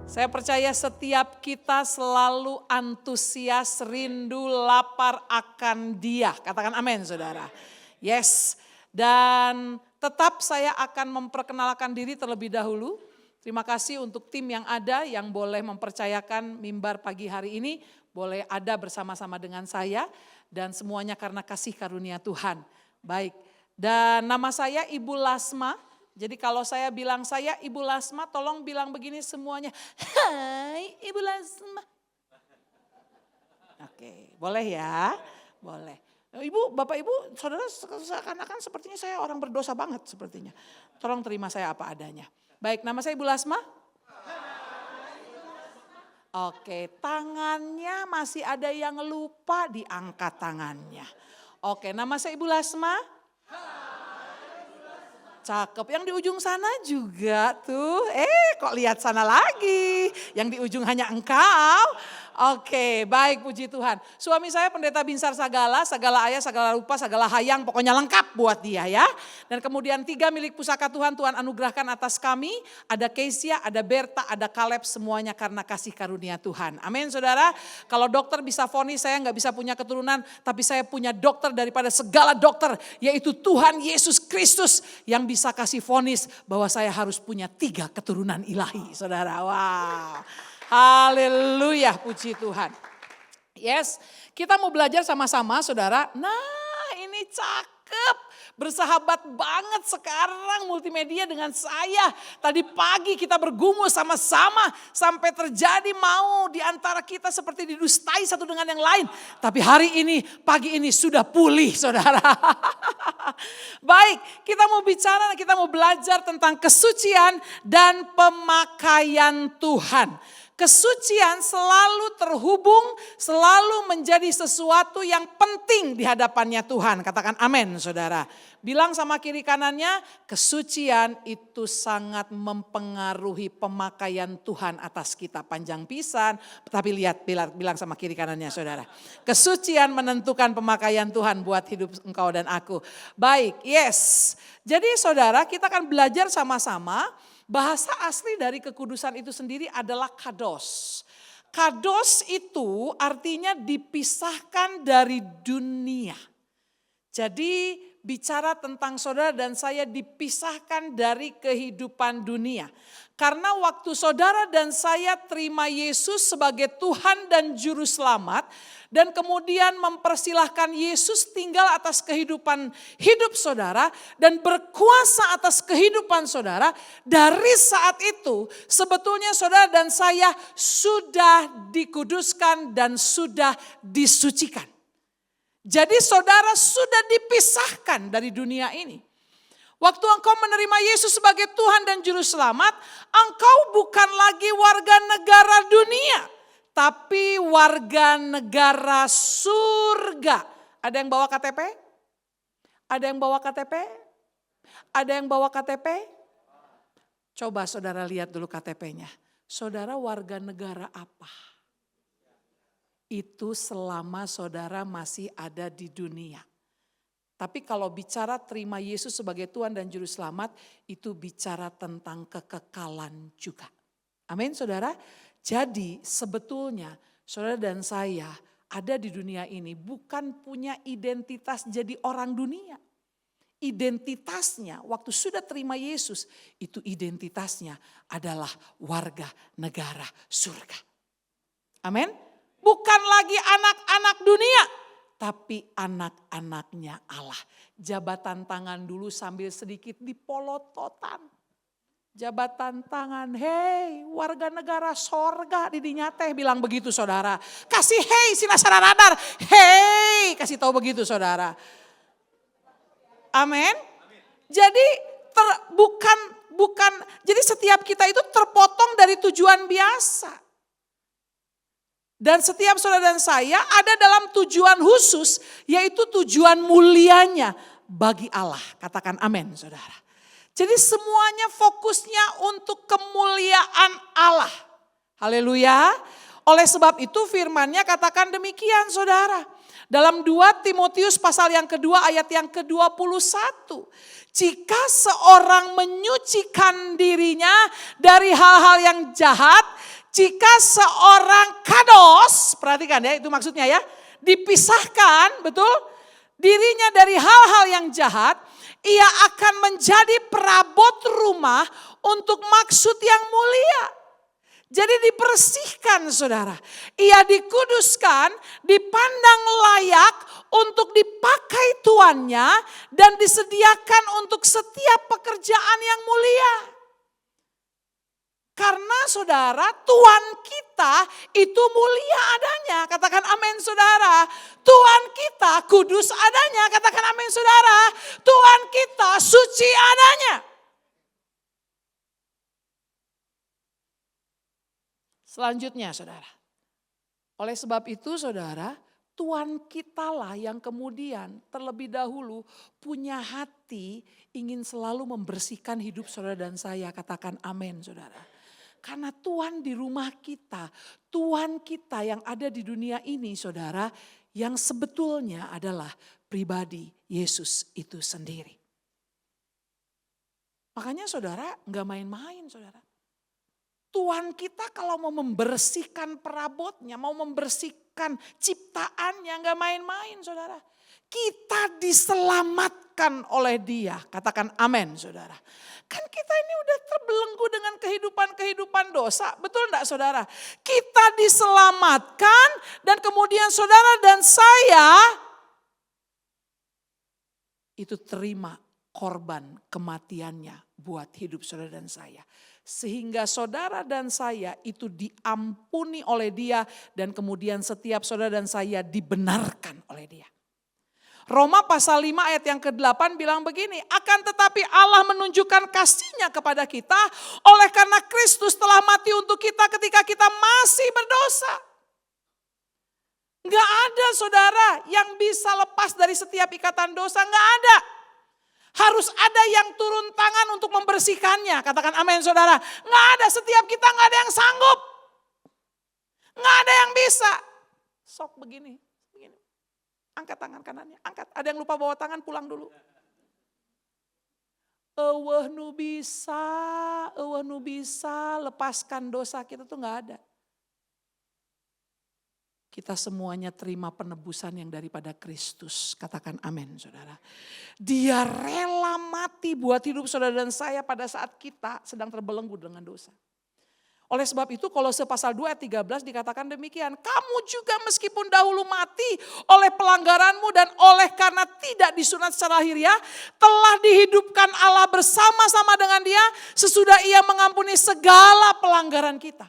Saya percaya setiap kita selalu antusias, rindu, lapar akan Dia. Katakan amin, saudara. Yes, dan tetap saya akan memperkenalkan diri terlebih dahulu. Terima kasih untuk tim yang ada yang boleh mempercayakan mimbar pagi hari ini. Boleh ada bersama-sama dengan saya dan semuanya karena kasih karunia Tuhan. Baik, dan nama saya Ibu Lasma. Jadi kalau saya bilang saya Ibu Lasma, tolong bilang begini semuanya. Hai Ibu Lasma. Oke, boleh ya? Boleh. Ibu, Bapak Ibu, saudara seakan-akan sepertinya saya orang berdosa banget sepertinya. Tolong terima saya apa adanya. Baik, nama saya Ibu Lasma. Oke, tangannya masih ada yang lupa diangkat tangannya. Oke, nama saya Ibu Lasma. Cakep, yang di ujung sana juga tuh, kok lihat sana lagi, yang di ujung hanya engkau. Oke, baik, puji Tuhan. Suami saya pendeta Binsar Sagala, segala ayah, segala rupa, segala hayang, pokoknya lengkap buat dia ya. Dan kemudian 3 milik pusaka Tuhan, Tuhan anugerahkan atas kami. Ada Kesia, ada Berta, ada Kaleb, semuanya karena kasih karunia Tuhan. Amin saudara. Kalau dokter bisa vonis saya nggak bisa punya keturunan, tapi saya punya dokter daripada segala dokter, yaitu Tuhan Yesus Kristus yang bisa kasih vonis bahwa saya harus punya 3 keturunan ilahi saudara. Wow. Haleluya, puji Tuhan. Yes, kita mau belajar sama-sama saudara. Nah ini cakep, bersahabat banget sekarang multimedia dengan saya. Tadi pagi kita bergumul sama-sama sampai terjadi mau di antara kita seperti didustai satu dengan yang lain. Tapi hari ini, pagi ini sudah pulih saudara. Baik, kita mau belajar tentang kesucian dan pemakaian Tuhan. Kesucian selalu terhubung, selalu menjadi sesuatu yang penting di hadapannya Tuhan. Katakan amin saudara. Bilang sama kiri kanannya, kesucian itu sangat mempengaruhi pemakaian Tuhan atas kita. Panjang pisan, tapi bilang sama kiri kanannya saudara. Kesucian menentukan pemakaian Tuhan buat hidup engkau dan aku. Baik, yes. Jadi saudara, kita akan belajar sama-sama. Bahasa asli dari kekudusan itu sendiri adalah kados. Kados itu artinya dipisahkan dari dunia. Jadi bicara tentang saudara dan saya dipisahkan dari kehidupan dunia. Karena waktu saudara dan saya terima Yesus sebagai Tuhan dan Juru Selamat. Dan kemudian mempersilahkan Yesus tinggal atas kehidupan hidup saudara. Dan berkuasa atas kehidupan saudara. Dari saat itu sebetulnya saudara dan saya sudah dikuduskan dan sudah disucikan. Jadi saudara sudah dipisahkan dari dunia ini. Waktu engkau menerima Yesus sebagai Tuhan dan Juru Selamat, engkau bukan lagi warga negara dunia, tapi warga negara surga. Ada yang bawa KTP? Ada yang bawa KTP? Ada yang bawa KTP? Coba saudara lihat dulu KTP-nya. Saudara warga negara apa? Itu selama saudara masih ada di dunia. Tapi kalau bicara terima Yesus sebagai Tuhan dan Juru Selamat, itu bicara tentang kekekalan juga. Amin saudara. Jadi sebetulnya saudara dan saya ada di dunia ini bukan punya identitas jadi orang dunia. Identitasnya waktu sudah terima Yesus, itu identitasnya adalah warga negara surga. Amin. Bukan lagi anak-anak dunia, tapi anak-anaknya Allah. Jabatan tangan dulu sambil sedikit dipolototan. Jabatan tangan, hei warga negara sorga didinya teh bilang begitu saudara. Kasih hei sina sararadar, hei kasih tahu begitu saudara. Amin. Jadi jadi setiap kita itu terpotong dari tujuan biasa. Dan setiap saudara dan saya ada dalam tujuan khusus, yaitu tujuan mulianya bagi Allah. Katakan amin saudara. Jadi semuanya fokusnya untuk kemuliaan Allah. Haleluya. Oleh sebab itu firman-Nya katakan demikian saudara. Dalam 2 Timotius pasal yang kedua ayat yang ke-21. Jika seorang menyucikan dirinya dari hal-hal yang jahat, jika seorang kados, perhatikan ya, itu maksudnya ya, dipisahkan, betul, dirinya dari hal-hal yang jahat, ia akan menjadi perabot rumah untuk maksud yang mulia. Jadi dibersihkan saudara. Ia dikuduskan, dipandang layak untuk dipakai tuannya dan disediakan untuk setiap pekerjaan yang mulia. Karena saudara, Tuhan kita itu mulia adanya. Katakan amin saudara. Tuhan kita kudus adanya. Katakan amin saudara. Tuhan kita suci adanya. Selanjutnya saudara. Oleh sebab itu saudara, Tuhan kitalah yang kemudian terlebih dahulu punya hati ingin selalu membersihkan hidup saudara dan saya. Katakan amin saudara. Karena Tuhan di rumah kita, Tuhan kita yang ada di dunia ini saudara, yang sebetulnya adalah pribadi Yesus itu sendiri. Makanya saudara gak main-main saudara. Tuhan kita kalau mau membersihkan perabotnya, mau membersihkan ciptaannya gak main-main saudara. Kita diselamatkan oleh Dia, katakan amin saudara. Kan kita ini udah terbelenggu dengan kehidupan dosa, betul enggak saudara? Kita diselamatkan dan kemudian saudara dan saya itu terima korban kematiannya buat hidup saudara dan saya. Sehingga saudara dan saya itu diampuni oleh Dia dan kemudian setiap saudara dan saya dibenarkan oleh Dia. Roma pasal 5 ayat yang ke-8 bilang begini, akan tetapi Allah menunjukkan kasih-Nya kepada kita oleh karena Kristus telah mati untuk kita ketika kita masih berdosa. Gak ada saudara yang bisa lepas dari setiap ikatan dosa, gak ada. Harus ada yang turun tangan untuk membersihkannya, katakan amin saudara. Gak ada, setiap kita gak ada yang sanggup. Gak ada yang bisa. Sok begini. Angkat tangan kanannya, angkat. Ada yang lupa bawa tangan, pulang dulu. Eueuh nu bisa lepaskan dosa kita tuh gak ada. Kita semuanya terima penebusan yang daripada Kristus. Katakan amin saudara. Dia rela mati buat hidup saudara dan saya pada saat kita sedang terbelenggu dengan dosa. Oleh sebab itu Kolose pasal 2 ayat 13 dikatakan demikian. Kamu juga meskipun dahulu mati oleh pelanggaranmu dan oleh karena tidak disunat secara lahiriah, telah dihidupkan Allah bersama-sama dengan Dia sesudah Ia mengampuni segala pelanggaran kita.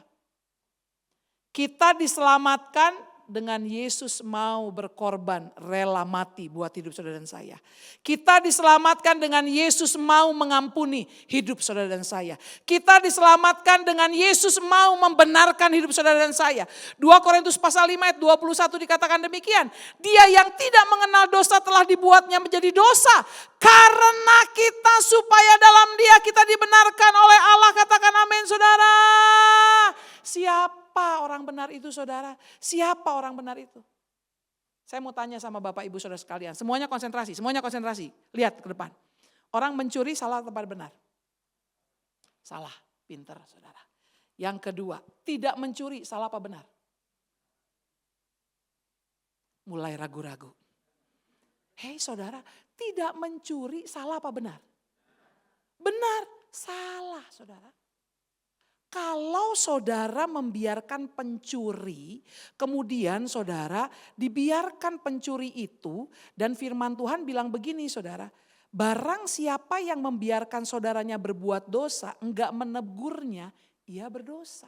Kita diselamatkan dengan Yesus mau berkorban, rela mati buat hidup saudara dan saya. Kita diselamatkan dengan Yesus mau mengampuni hidup saudara dan saya. Kita diselamatkan dengan Yesus mau membenarkan hidup saudara dan saya. 2 Korintus pasal 5 ayat 21 dikatakan demikian. Dia yang tidak mengenal dosa telah dibuatnya menjadi dosa. Karena kita supaya dalam Dia kita dibenarkan oleh Allah. Katakan amin saudara. Siapa orang benar itu saudara? Siapa orang benar itu? Saya mau tanya sama Bapak Ibu saudara sekalian. Semuanya konsentrasi, Lihat ke depan. Orang mencuri salah atau benar? Salah, pinter saudara. Yang kedua, tidak mencuri salah apa benar? Mulai ragu-ragu. Hei saudara, tidak mencuri salah apa benar? Benar, salah saudara. Kalau saudara membiarkan pencuri, kemudian saudara dibiarkan pencuri itu dan firman Tuhan bilang begini saudara. Barang siapa yang membiarkan saudaranya berbuat dosa, enggak menegurnya, ia berdosa.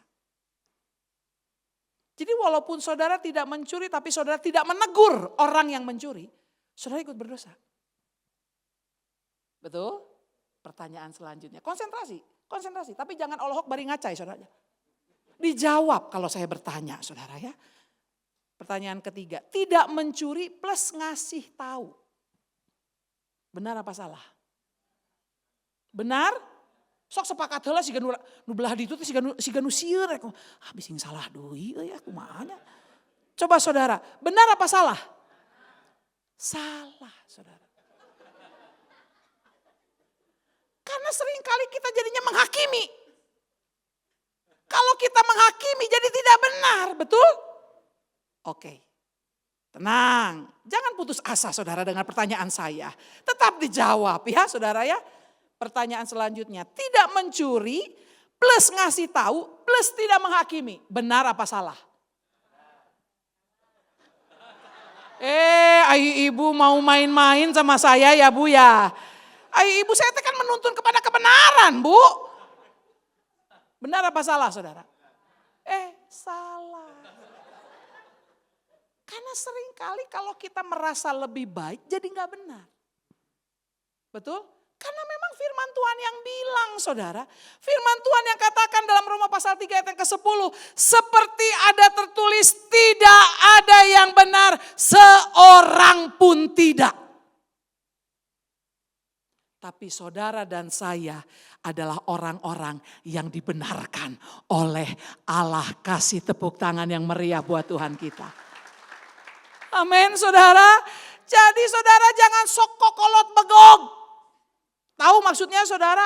Jadi walaupun saudara tidak mencuri tapi saudara tidak menegur orang yang mencuri, saudara ikut berdosa. Betul? Pertanyaan selanjutnya, konsentrasi. Tapi jangan Allahok bari ngacai saudara. Dijawab kalau saya bertanya saudara ya. Pertanyaan ketiga, tidak mencuri plus ngasih tahu. Benar apa salah? Benar? Sok sepakat heula siga nu belah ditu teh siga nu sieun rek. Bising salah deui euy kumahanya. Coba saudara, benar apa salah? Salah saudara. Karena seringkali kita jadinya menghakimi. Kalau kita menghakimi jadi tidak benar, betul? Oke. Tenang, jangan putus asa saudara dengan pertanyaan saya. Tetap dijawab ya saudara ya. Pertanyaan selanjutnya, tidak mencuri plus ngasih tahu plus tidak menghakimi. Benar apa salah? Ayo ibu mau main-main sama saya ya bu ya. Ayo ibu saya kan menuntun kepada kebenaran bu. Benar apa salah saudara? Salah. Karena seringkali kalau kita merasa lebih baik jadi gak benar. Betul? Karena memang firman Tuhan yang bilang saudara. Firman Tuhan yang katakan dalam Roma pasal 3 ayat yang ke-10. Seperti ada tertulis tidak ada yang benar seorang pun tidak. Tapi saudara dan saya adalah orang-orang yang dibenarkan oleh Allah. Kasih tepuk tangan yang meriah buat Tuhan kita. Amin saudara. Jadi saudara jangan sok kokolot begog. Tahu maksudnya saudara?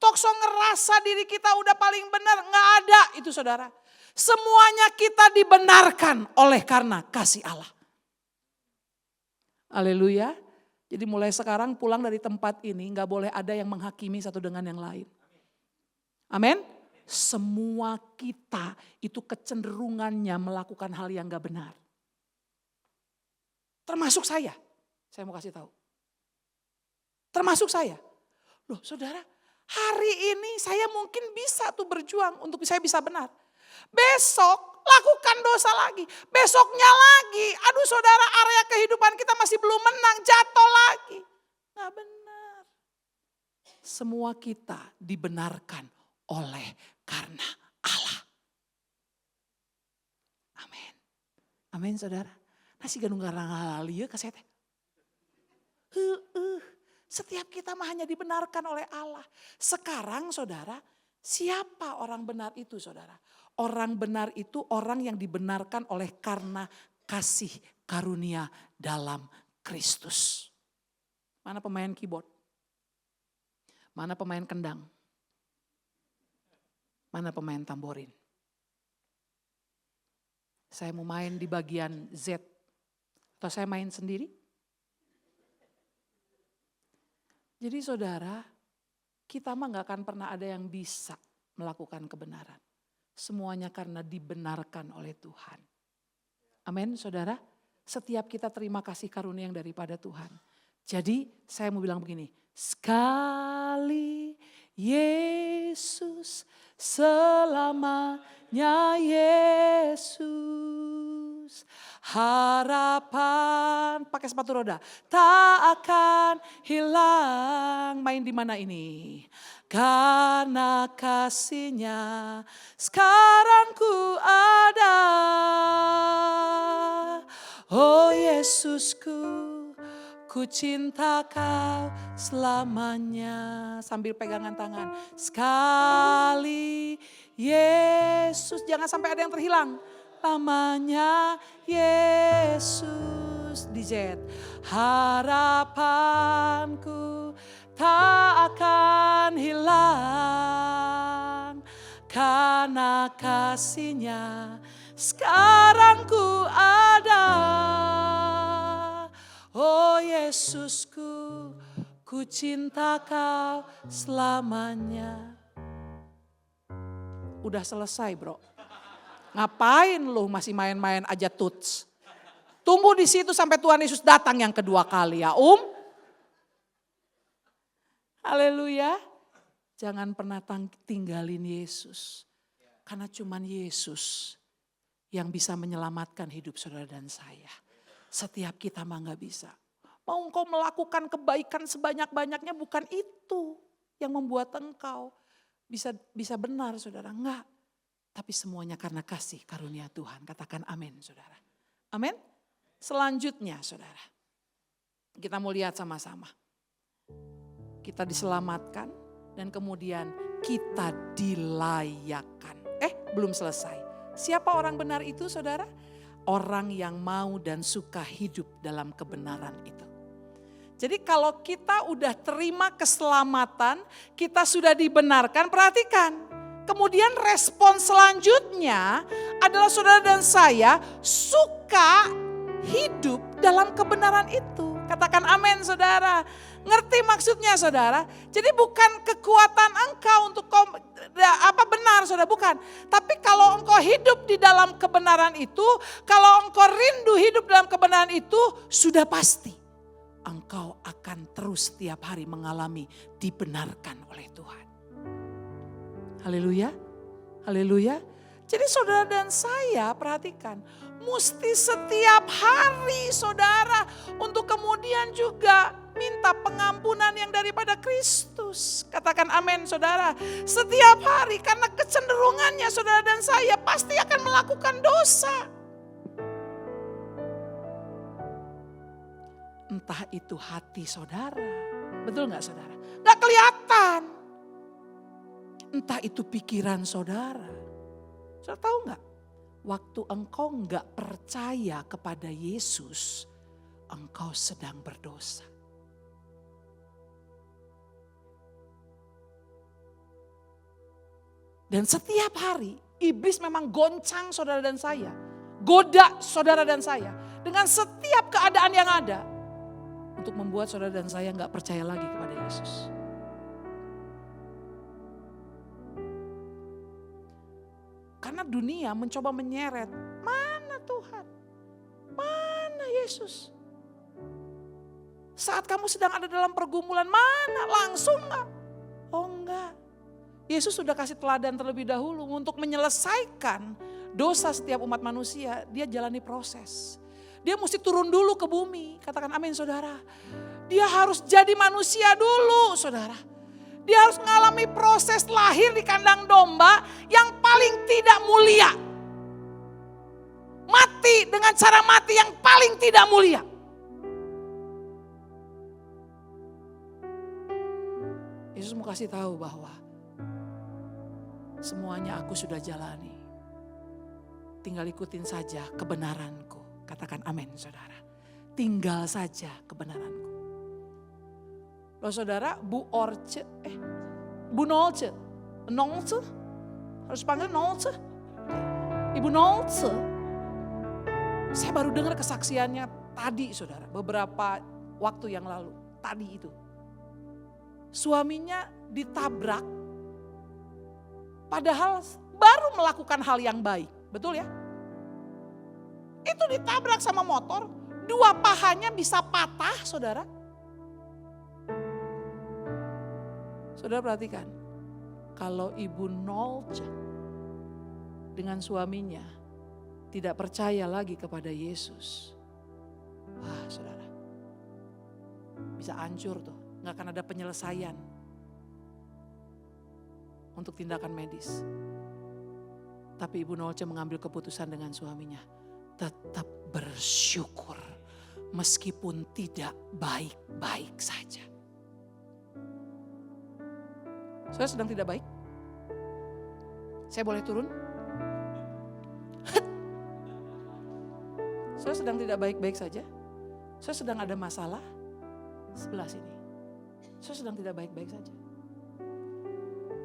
Tokso ngerasa diri kita udah paling benar. Nggak ada itu saudara. Semuanya kita dibenarkan oleh karena kasih Allah. Haleluya. Jadi mulai sekarang pulang dari tempat ini nggak boleh ada yang menghakimi satu dengan yang lain. Amin. Semua kita itu kecenderungannya melakukan hal yang nggak benar. Termasuk saya mau kasih tahu. Termasuk saya. Loh saudara, hari ini saya mungkin bisa tuh berjuang untuk saya bisa benar. Besok lakukan dosa lagi. Besoknya lagi, aduh saudara area kehidupan kita masih belum menang, jatuh lagi. Nggak benar. Semua kita dibenarkan oleh karena Allah. Amin. Amin saudara. Nasi ganung garang halia ke saya teh. Setiap kita mah hanya dibenarkan oleh Allah. Sekarang saudara, siapa orang benar itu saudara? Orang benar itu orang yang dibenarkan oleh karena kasih karunia dalam Kristus. Mana pemain keyboard? Mana pemain kendang? Mana pemain tamborin? Saya mau main di bagian Z. Atau saya main sendiri? Jadi saudara, kita mah gak akan pernah ada yang bisa melakukan kebenaran. Semuanya karena dibenarkan oleh Tuhan. Amin saudara. Setiap kita terima kasih karunia yang daripada Tuhan. Jadi saya mau bilang begini. Sekali Yesus, selamanya Yesus. Harapan, pakai sepatu roda, tak akan hilang. Main di mana ini? Karena kasih-Nya sekarang ku ada. Oh Yesusku, ku cinta Kau selamanya. Sambil pegangan tangan. Sekali Yesus, jangan sampai ada yang terhilang. Lamanya Yesus di Z. Harapanku tak akan hilang. Karena kasih-Nya sekarang ku ada. Oh Yesusku, ku cinta Kau selamanya. Udah selesai bro. Ngapain lu masih main-main aja tuts? Tunggu di situ sampai Tuhan Yesus datang yang kedua kali ya Haleluya. Jangan pernah tinggalin Yesus. Karena cuman Yesus yang bisa menyelamatkan hidup saudara dan saya. Setiap kita mah gak bisa. Mau engkau melakukan kebaikan sebanyak-banyaknya bukan itu yang membuat engkau bisa benar saudara. Enggak. Tapi semuanya karena kasih karunia Tuhan. Katakan amin saudara. Amin. Selanjutnya saudara. Kita mau lihat sama-sama. Kita diselamatkan dan kemudian kita dilayakkan. Belum selesai. Siapa orang benar itu saudara? Orang yang mau dan suka hidup dalam kebenaran itu. Jadi kalau kita udah terima keselamatan, kita sudah dibenarkan, perhatikan. kemudian respon selanjutnya adalah saudara dan saya suka hidup dalam kebenaran itu. Katakan amin saudara. Ngerti maksudnya saudara? Jadi bukan kekuatan engkau untuk benar saudara, bukan. Tapi kalau engkau hidup di dalam kebenaran itu, kalau engkau rindu hidup dalam kebenaran itu, sudah pasti engkau akan terus setiap hari mengalami dibenarkan oleh Tuhan. Haleluya, haleluya. Jadi saudara dan saya perhatikan, mesti setiap hari saudara untuk kemudian juga minta pengampunan yang daripada Kristus. Katakan amin saudara. Setiap hari karena kecenderungannya saudara dan saya pasti akan melakukan dosa. Entah itu hati saudara, betul gak saudara? Gak kelihatan. Entah itu pikiran saudara. Saudara tahu gak? Waktu engkau gak percaya kepada Yesus, engkau sedang berdosa. Dan setiap hari iblis memang goncang saudara dan saya. Goda saudara dan saya. Dengan setiap keadaan yang ada. Untuk membuat saudara dan saya gak percaya lagi kepada Yesus. Karena dunia mencoba menyeret, mana Tuhan? Mana Yesus? Saat kamu sedang ada dalam pergumulan, mana? Langsung enggak? Oh enggak. Yesus sudah kasih teladan terlebih dahulu untuk menyelesaikan dosa setiap umat manusia. Dia jalani proses. Dia mesti turun dulu ke bumi. Katakan amin saudara. Dia harus jadi manusia dulu saudara. Dia harus mengalami proses lahir di kandang domba yang paling tidak mulia. Mati dengan cara mati yang paling tidak mulia. Yesus mau kasih tahu bahwa semuanya aku sudah jalani. Tinggal ikutin saja kebenaranku. Katakan amin saudara. Tinggal saja kebenaranku. Loh saudara, Bu Nolce, harus panggil Nolce. Ibu Nolce, saya baru dengar kesaksiannya tadi saudara, beberapa waktu yang lalu, tadi itu. Suaminya ditabrak, padahal baru melakukan hal yang baik, betul ya? Itu ditabrak sama motor, 2 pahanya bisa patah saudara. Saudara perhatikan, kalau Ibu Nolce dengan suaminya tidak percaya lagi kepada Yesus. Wah saudara, bisa hancur tuh, gak akan ada penyelesaian untuk tindakan medis. Tapi Ibu Nolce mengambil keputusan dengan suaminya, tetap bersyukur meskipun tidak baik-baik saja. Saya sedang tidak baik. Saya boleh turun? Saya sedang tidak baik-baik saja. Saya sedang ada masalah sebelah sini. Saya sedang tidak baik-baik saja.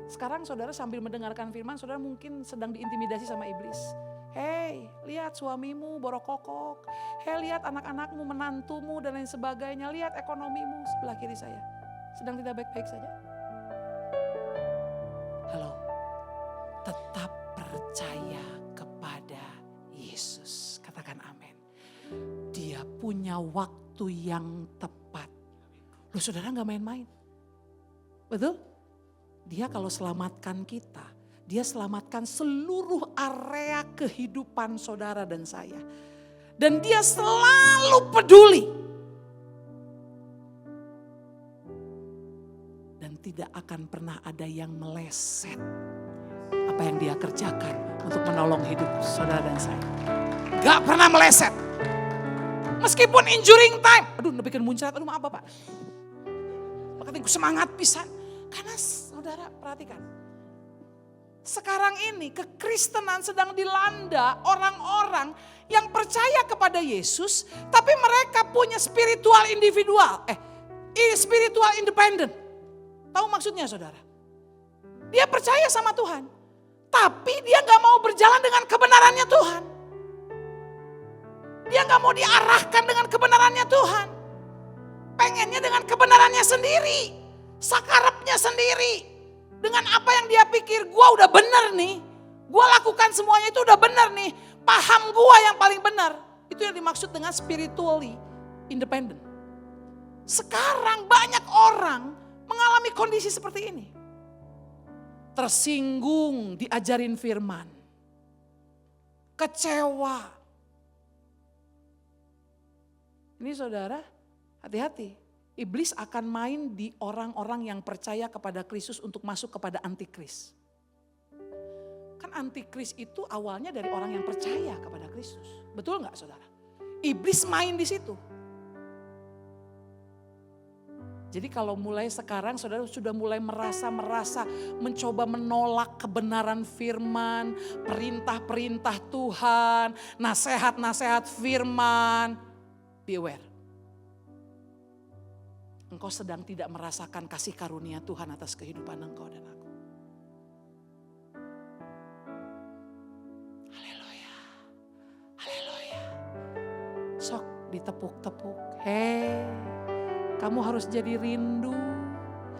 Sekarang saudara sambil mendengarkan firman, saudara mungkin sedang diintimidasi sama iblis. Hei, lihat suamimu borokokok. Hei, lihat anak-anakmu, menantumu dan lain sebagainya. Lihat ekonomimu sebelah kiri saya. Sedang tidak baik-baik saja. Halo, tetap percaya kepada Yesus. Katakan amin. Dia punya waktu yang tepat. Loh saudara gak main-main. Betul? Dia kalau selamatkan kita, dia selamatkan seluruh area kehidupan saudara dan saya. Dan dia selalu peduli. Tidak akan pernah ada yang meleset apa yang dia kerjakan untuk menolong hidup saudara dan saya. Gak pernah meleset. Meskipun injuring time. Aduh, bikin muncrat. Aduh maaf Bapak. Makanya semangat pisan. Karena saudara perhatikan. Sekarang ini kekristenan sedang dilanda orang-orang yang percaya kepada Yesus. Tapi mereka punya spiritual individual. Spiritual independent. Tahu maksudnya saudara? Dia percaya sama Tuhan. Tapi dia gak mau berjalan dengan kebenarannya Tuhan. Dia gak mau diarahkan dengan kebenarannya Tuhan. Pengennya dengan kebenarannya sendiri. Sakarepnya sendiri. Dengan apa yang dia pikir, gua udah benar nih. Gua lakukan semuanya itu udah benar nih. Paham gua yang paling benar. Itu yang dimaksud dengan spiritually independent. Sekarang banyak orang mengalami kondisi seperti ini. Tersinggung diajarin firman. Kecewa. Ini saudara, hati-hati. Iblis akan main di orang-orang yang percaya kepada Kristus untuk masuk kepada antikris. Kan antikris itu awalnya dari orang yang percaya kepada Kristus. Betul nggak saudara? Iblis main di situ. Jadi kalau mulai sekarang saudara sudah mulai merasa mencoba menolak kebenaran firman, perintah-perintah Tuhan, nasihat-nasihat firman, be aware. Engkau sedang tidak merasakan kasih karunia Tuhan atas kehidupan engkau dan aku. Haleluya. Haleluya. Sok ditepuk-tepuk. Hei, kamu harus jadi rindu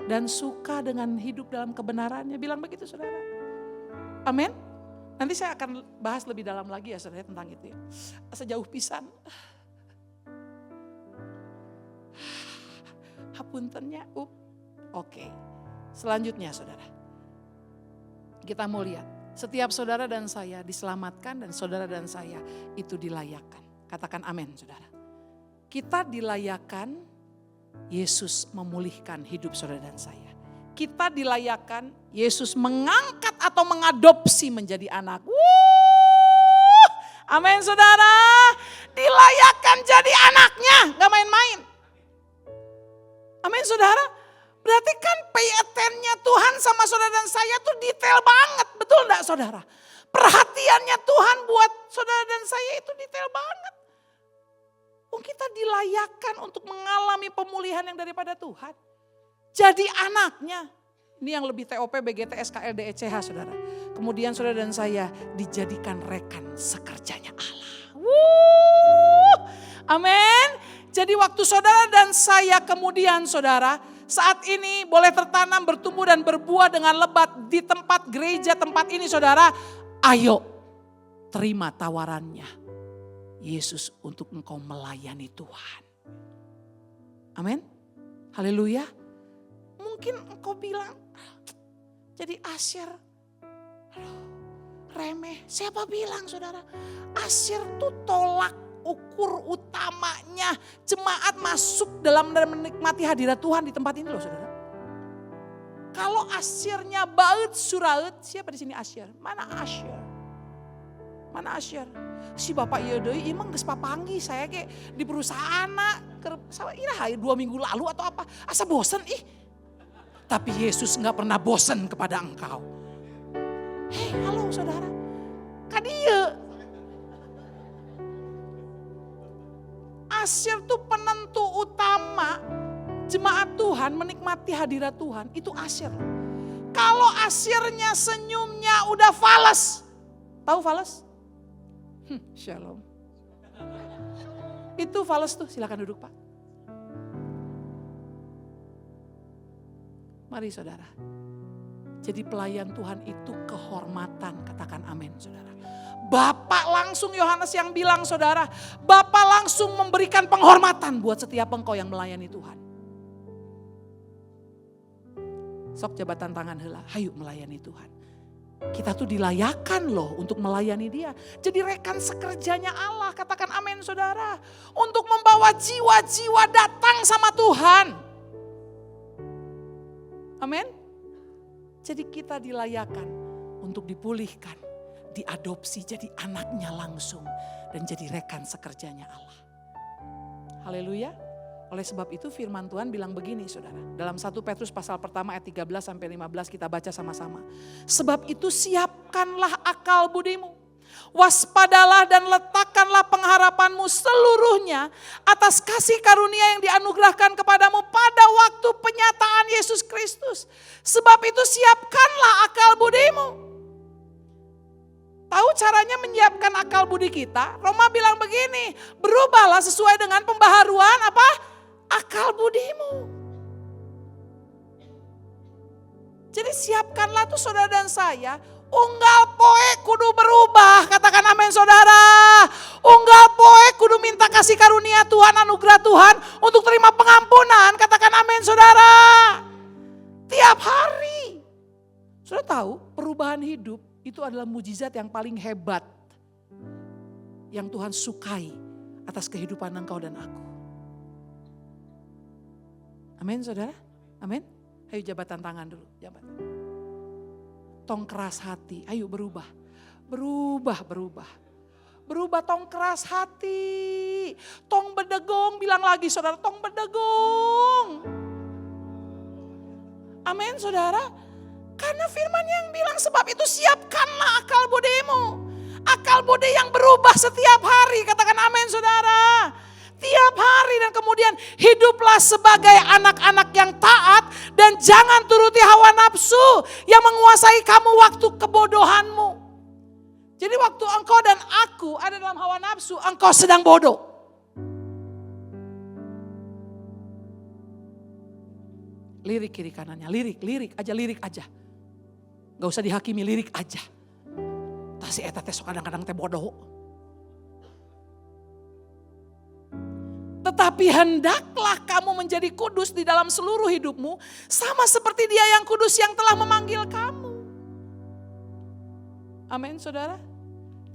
dan suka dengan hidup dalam kebenarannya. Bilang begitu saudara. Amin. Nanti saya akan bahas lebih dalam lagi ya saudara tentang itu ya. Sejauh pisan. Hapuntennya, Oke. Selanjutnya saudara. Kita mau lihat. Setiap saudara dan saya diselamatkan dan saudara dan saya itu dilayakkan. Katakan amin saudara. Kita dilayakkan, Yesus memulihkan hidup saudara dan saya. Kita dilayakkan, Yesus mengangkat atau mengadopsi menjadi anak. Amin saudara. Dilayakkan jadi anaknya, gak main-main. Amin saudara. Berarti kan pay attention-nya Tuhan sama saudara dan saya tuh detail banget. Betul enggak saudara? Perhatiannya Tuhan buat saudara dan saya itu detail banget. Kita dilayakkan untuk mengalami pemulihan yang daripada Tuhan. Jadi anaknya. Ini yang lebih TOP, BGTS, KLD, ECH saudara. Kemudian saudara dan saya dijadikan rekan sekerjanya Allah. Amin. Jadi waktu saudara dan saya kemudian saudara saat ini boleh tertanam, bertumbuh dan berbuah dengan lebat di tempat gereja tempat ini saudara. Ayo terima tawarannya Yesus untuk engkau melayani Tuhan. Amin. Haleluya. Mungkin engkau bilang jadi asyir remeh. Siapa bilang saudara? Asyir tuh tolak ukur utamanya jemaat masuk dalam dan menikmati hadirat Tuhan di tempat ini loh saudara. Kalau asyirnya baut suraut, siapa di sini asyir? Mana asyir? Mana asyir? Si bapak iya deui imang geus papanggi saya kayak di perusahaan ira 2 minggu lalu atau apa. Asa bosen ih. Tapi Yesus enggak pernah bosen kepada engkau. Hei, halo saudara. Kadieu asyir tuh penentu utama jemaat Tuhan menikmati hadirat Tuhan. Itu asyir. Kalau asyirnya senyumnya udah fales. Tahu fales? Shalom. Itu fales tuh, silakan duduk Pak. Mari saudara. Jadi pelayan Tuhan itu kehormatan, katakan amin saudara. Bapak langsung Yohanes yang bilang saudara, Bapak langsung memberikan penghormatan buat setiap engkau yang melayani Tuhan. Sok jabatan tangan heula, hayu melayani Tuhan. Kita tuh dilayakan loh untuk melayani dia. Jadi rekan sekerjanya Allah, katakan amin saudara. Untuk membawa jiwa-jiwa datang sama Tuhan. Amin. Jadi kita dilayakan untuk dipulihkan, diadopsi jadi anaknya langsung dan jadi rekan sekerjanya Allah. Haleluya. Oleh sebab itu firman Tuhan bilang begini saudara. Dalam 1 Petrus pasal pertama ayat 13 sampai 15 kita baca sama-sama. Sebab itu siapkanlah akal budimu. Waspadalah dan letakkanlah pengharapanmu seluruhnya atas kasih karunia yang dianugerahkan kepadamu pada waktu penyataan Yesus Kristus. Sebab itu siapkanlah akal budimu. Tahu caranya menyiapkan akal budi kita? Roma bilang begini, berubahlah sesuai dengan pembaharuan apa? Akal budimu. Jadi siapkanlah tuh saudara dan saya, unggal poe kudu berubah, katakan amin saudara. Unggal poe kudu minta kasih karunia Tuhan, anugerah Tuhan untuk terima pengampunan, katakan amin saudara. Tiap hari. Saudara tahu perubahan hidup itu adalah mujizat yang paling hebat yang Tuhan sukai atas kehidupan engkau dan aku. Amin saudara, amin. Ayo jabatan tangan dulu, jabatan. Tong keras hati, ayo berubah. Berubah tong keras hati. Tong bedegong, bilang lagi saudara, tong bedegong. Amin saudara. Karena firman yang bilang sebab itu siapkanlah akal budimu. Akal budi yang berubah setiap hari, katakan amin saudara. Tiap hari dan kemudian hiduplah sebagai anak-anak yang taat dan jangan turuti hawa nafsu yang menguasai kamu waktu kebodohanmu. Jadi waktu engkau dan aku ada dalam hawa nafsu, engkau sedang bodoh. Lirik kiri kanannya, lirik aja. Gak usah dihakimi, lirik aja. Tasi eta teh kadang-kadang teh bodoh. Tetapi hendaklah kamu menjadi kudus di dalam seluruh hidupmu. Sama seperti Dia yang kudus yang telah memanggil kamu. Amin saudara.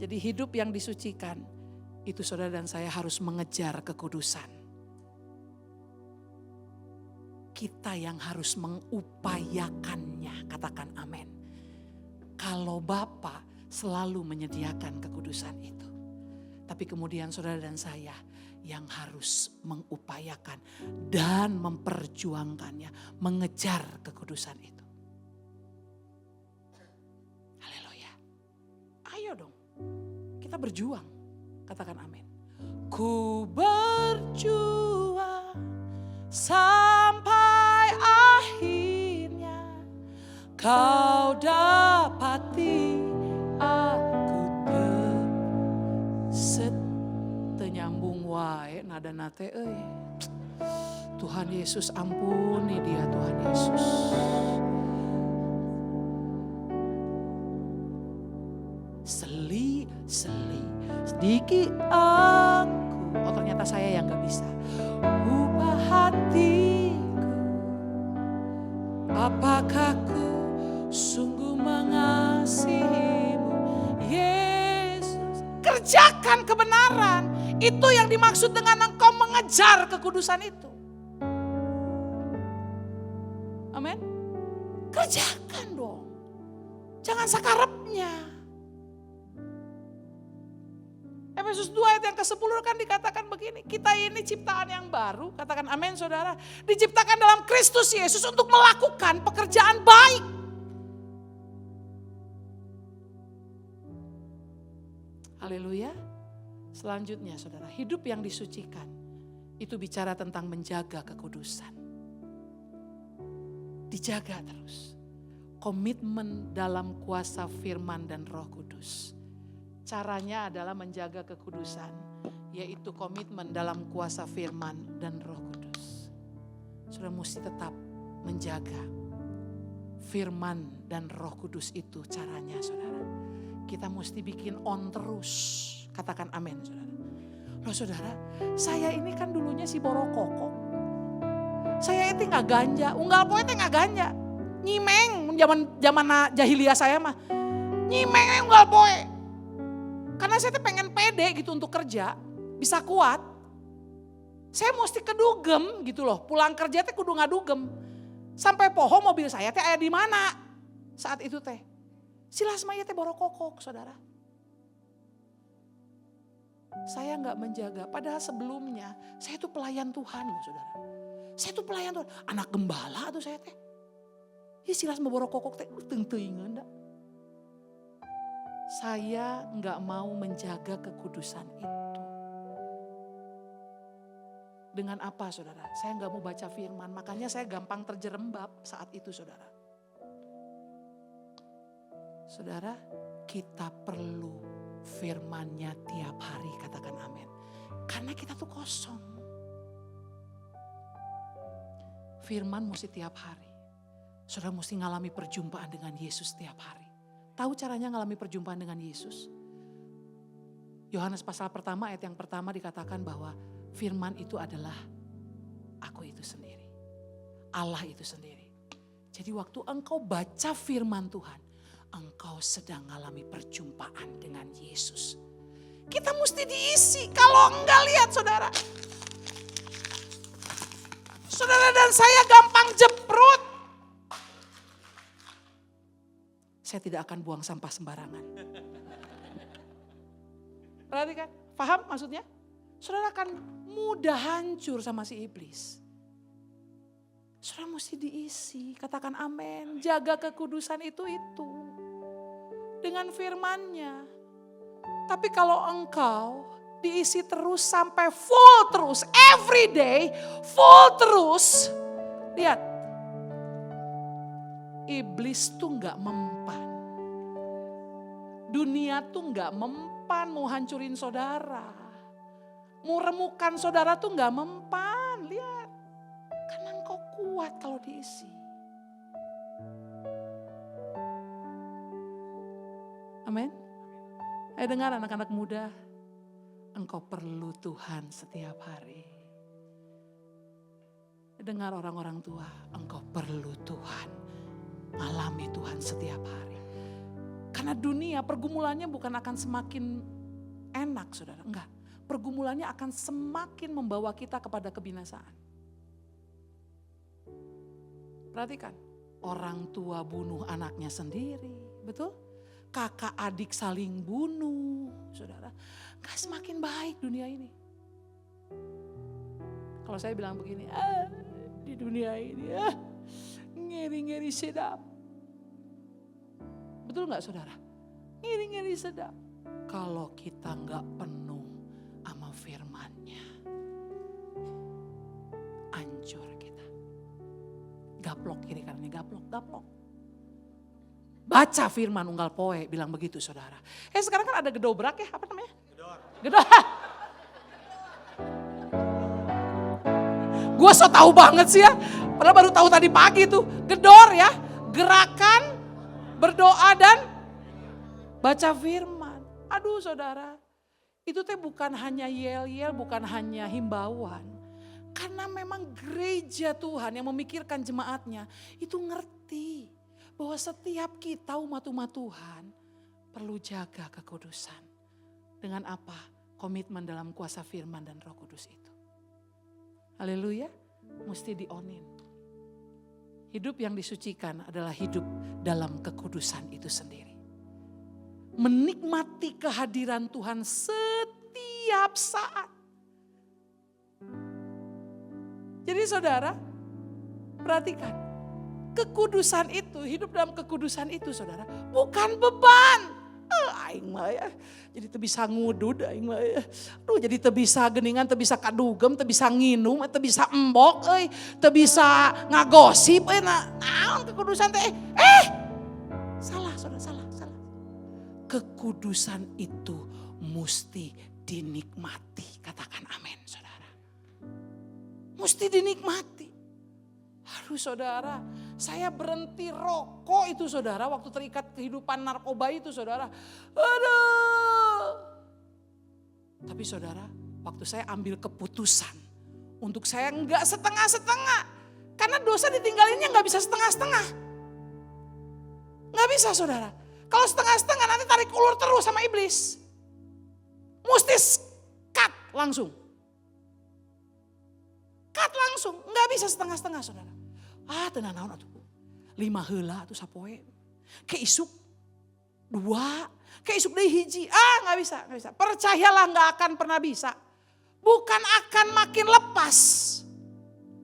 Jadi hidup yang disucikan. Itu saudara dan saya harus mengejar kekudusan. Kita yang harus mengupayakannya. Katakan amin. Kalau Bapa selalu menyediakan kekudusan itu. Tapi kemudian saudara dan saya yang harus mengupayakan dan memperjuangkannya, mengejar kekudusan itu. Haleluya. Ayo dong, kita berjuang. Katakan amin. Ku berjuang sampai akhirnya kau dapati aku nyambung wae nada nate Tuhan Yesus ampuni dia Tuhan Yesus. Seli sedikit aku. Oh ternyata saya yang gak bisa. Ubah hatiku. Apakah ku sungguh mengasihimu Yesus. Kerjakan kebenaran. Itu yang dimaksud dengan engkau mengejar kekudusan itu. Amin. Kerjakan dong. Jangan sakarepnya. Efesus 2 ayat yang ke-10 kan dikatakan begini. Kita ini ciptaan yang baru. Katakan amin saudara. Diciptakan dalam Kristus Yesus untuk melakukan pekerjaan baik. Haleluya. Selanjutnya saudara, hidup yang disucikan itu bicara tentang menjaga kekudusan. Dijaga terus. Komitmen dalam kuasa firman dan Roh Kudus. Caranya adalah menjaga kekudusan, yaitu komitmen dalam kuasa firman dan Roh Kudus. Saudara mesti tetap menjaga firman dan Roh Kudus itu caranya saudara. Kita mesti bikin on terus. Katakan amin saudara. Loh saudara, saya ini kan dulunya si borokokok. Saya itu gak ganja, unggal poe itu gak ganja. Nyimeng, zaman jahiliyah saya mah. Nyimeng unggal poe. Karena saya tuh pengen pede gitu untuk kerja, bisa kuat. Saya mesti kedugem gitu loh, pulang kerja teh kudu ngadugem. Sampai poho mobil saya teh ada di mana saat itu teh. Silas maya teh borokokok saudara. Saya gak menjaga, padahal sebelumnya saya tuh pelayan Tuhan loh saudara. Saya tuh pelayan Tuhan, anak gembala tuh saya teh. Ya silas borokokok teh, teng-tengan dah. Saya gak mau menjaga kekudusan itu. Dengan apa saudara? Saya gak mau baca firman, makanya saya gampang terjerembab saat itu saudara. Saudara, kita perlu firman-Nya tiap hari, katakan amin. Karena kita tuh kosong. Firman mesti tiap hari. Saudara mesti ngalami perjumpaan dengan Yesus tiap hari. Tahu caranya ngalami perjumpaan dengan Yesus? Yohanes pasal pertama ayat yang pertama dikatakan bahwa firman itu adalah aku itu sendiri. Allah itu sendiri. Jadi waktu engkau baca firman Tuhan, engkau sedang ngalami perjumpaan dengan Yesus. Kita mesti diisi, kalau enggak lihat saudara. Saudara dan saya gampang jeprut. Saya tidak akan buang sampah sembarangan. Perhatikan, paham maksudnya? Saudara akan mudah hancur sama si iblis. Saudara mesti diisi, katakan amin. Jaga kekudusan itu. Dengan firman-Nya. Tapi kalau engkau diisi terus sampai full terus, every day, full terus. Lihat, iblis tuh gak mempan. Dunia tuh gak mempan mau hancurin saudara. Mau remukan saudara tuh gak mempan, lihat. Karena engkau kuat kalau diisi. Amin. Ayo dengar anak-anak muda. Engkau perlu Tuhan setiap hari. Dengar orang-orang tua. Engkau perlu Tuhan. Alami Tuhan setiap hari. Karena dunia pergumulannya bukan akan semakin enak saudara. Enggak. Pergumulannya akan semakin membawa kita kepada kebinasaan. Perhatikan. Orang tua bunuh anaknya sendiri. Betul? Kakak adik saling bunuh. Saudara. Gak semakin baik dunia ini. Kalau saya bilang begini. Di dunia ini. Ngeri-ngeri sedap. Betul gak saudara? Ngeri-ngeri sedap. Kalau kita gak penuh sama firman-Nya. Hancur kita. Gaplok kiri kanannya, gaplok. Baca firman unggal poe, bilang begitu saudara. Sekarang kan ada gedobrak ya, apa namanya? Gedor. Gue so tahu banget sih ya. Padahal baru tahu tadi pagi tuh. Gedor ya, gerakan, berdoa dan baca firman. Aduh saudara, itu teh bukan hanya yel-yel, bukan hanya himbauan. Karena memang gereja Tuhan yang memikirkan jemaatnya itu ngerti bahwa setiap kita umat-umat Tuhan perlu jaga kekudusan. Dengan apa? Komitmen dalam kuasa firman dan Roh Kudus itu. Haleluya, mesti dionin. Hidup yang disucikan adalah hidup dalam kekudusan itu sendiri. Menikmati kehadiran Tuhan setiap saat. Jadi saudara, perhatikan. Kekudusan itu, hidup dalam kekudusan itu saudara, bukan beban. Aing mah ya, jadi teu bisa ngudud aing mah ya. Aduh, jadi teu bisa geningan, teu bisa kadugem, teu bisa nginum, teu bisa embok teu bisa ngagosip naon kekudusan teh. Salah saudara, salah. Kekudusan itu mesti dinikmati. Katakan amin saudara. Mesti dinikmati. Aduh saudara, saya berhenti rokok itu saudara waktu terikat kehidupan narkoba itu saudara. Aduh. Tapi saudara, waktu saya ambil keputusan untuk saya enggak setengah-setengah. Karena dosa ditinggalinnya enggak bisa setengah-setengah. Enggak bisa saudara. Kalau setengah-setengah nanti tarik ulur terus sama iblis. Mesti cut langsung. Cut langsung, enggak bisa setengah-setengah saudara. Tenang naon atuh. 5 heula atuh sapoe. Ke isuk 2, ke isuk deui hiji. Enggak bisa. Percayalah enggak akan pernah bisa. Bukan akan makin lepas.